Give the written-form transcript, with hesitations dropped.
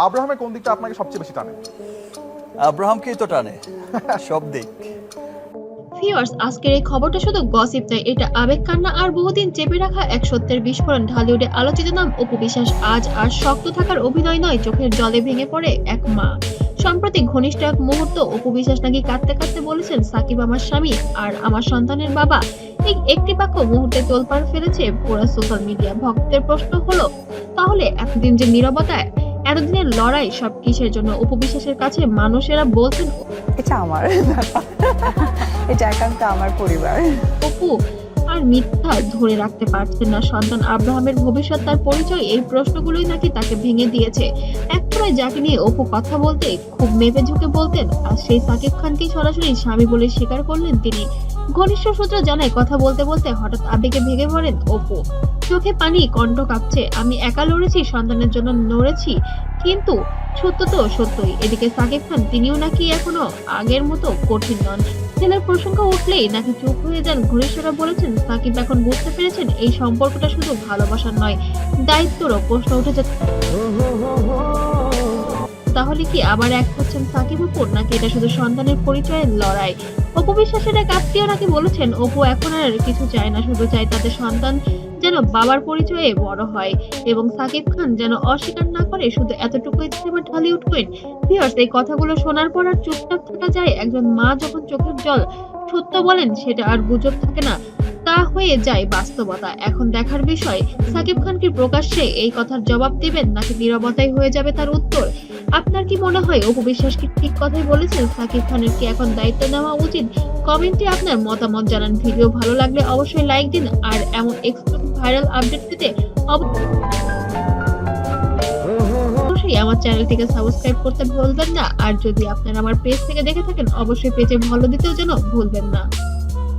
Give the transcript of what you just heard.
আব্রাহামের কোন দিকটা আপনাকে সবচেয়ে বেশি টানে? আব্রাহামকেই তো টানে সব দিক। ভিউয়ার্স, আজকের এই খবরটা শুধু গসিপ নয়, এটা আবেগ কান্না আর বহুদিন চেপে রাখা এক সত্যের বিস্ফোরণ। ঢালিউডে আলোচিত নাম অপু বিশ্বাস আজ আর শক্ত থাকার অভিনয় নয়, চোখের জলে ভেঙে পড়ে এক মা। সম্প্রতি ঘনিষ্ঠ এক মুহূর্ত অপু বিশ্বাস নাকি কাঁদতে কাঁদতে বলেছেন, সাকিব আমার স্বামী আর আমার সন্তানের বাবা। এই একটি বাক্য মুহূর্তে তোলপাড় ফেলেছে পুরো সোশ্যাল মিডিয়া। ভক্তদের প্রশ্ন হলো, তাহলে এতদিন যে নীরবতা, এতদিনের লড়াই সব কিসের জন্য? অপু বিশ্বাসের কাছে মানুষেরা বলছেন এটা আমার ব্যাপার, এটা একান্ত আমার পরিবার। অপু আর মিথ্যা ধরে রাখতে পারছেন না। সন্তান আব্রাহামের ভবিষ্যৎ, তার পরিচয়, এই প্রশ্নগুলোই নাকি তাকে ভেঙে দিয়েছে। একসময় যাকে নিয়ে অপু কথা বলতে খুব মেপে ঝুঁকে বলতেন, আর সেই সাকিব খানকে সরাসরি স্বামী বলে স্বীকার করলেন তিনি। ঘনিষ্ঠ সূত্র জানায়, কথা বলতে বলতে হঠাৎ আবেগে ভেঙে পড়েন অপু। চোখে পানি, কণ্ঠ কাঁপছে। আমি একা লড়েছি, সন্তানের জন্য লড়েছি, কিন্তু সত্য তো সত্যই। এদিকে সাকিব খান, তিনিও নাকি এখনো আগের মতো কঠিন নন। ছেলের প্রসঙ্গ উঠলেই নাকি চুপ হয়ে যান। ঘনিষ্ঠরা বলেছেন, সাকিব এখন বুঝতে পেরেছেন এই সম্পর্কটা শুধু ভালোবাসার নয়, দায়িত্বরও। প্রশ্ন উঠেছে, তাহলে কি আবার এক হচ্ছেন সাকিব অপু, নাকি এটা শুধু সন্তানের পরিচয়ের লড়াই? অপু বিশ্বাসের এক আত্মীয় নাকি বলেছেন, অপু এখন আর কিছু চায় না, শুধু চায় তাদের সন্তান যেন বাবার পরিচয়ে বড় হয় এবং সাকিব খান যেন অস্বীকার না করে। শুধু এতটুকুই ছিল ঢালিউড কুইন। ভিউয়ার্স, এই কথাগুলো শোনার পর আর চুপচাপ থাকা যায়? একজন মা যখন চোখের জল সত্য বলেন, সেটা আর গুজব থাকে না, তা হয়ে যায় বাস্তবতা। এখন দেখার বিষয়, সাকিব খান কি প্রকাশ্যে এই কথার জবাব দিবেন, নাকি নীরবতাই হয়ে যাবে তার উত্তর? আপনার কি মনে হয় অপু বিশ্বাস কি ঠিক কথাই বলেছেন? সাকিব খানের কি এখন দায়িত্ব নেওয়া উচিত? কমেন্টে আপনার মতামত জানান। ভিডিও ভালো লাগলে অবশ্যই লাইক দিন, আর এমন এক্সক্লুসিভ ভাইরাল আপডেট পেতে অবশ্যই আমার চ্যানেলটিকে সাবস্ক্রাইব করতে ভুলবেন না। আর যদি আপনারা আমার পেজ থেকে দেখে থাকেন, অবশ্যই পেজে ফলো দিতেও যেন ভুলবেন না।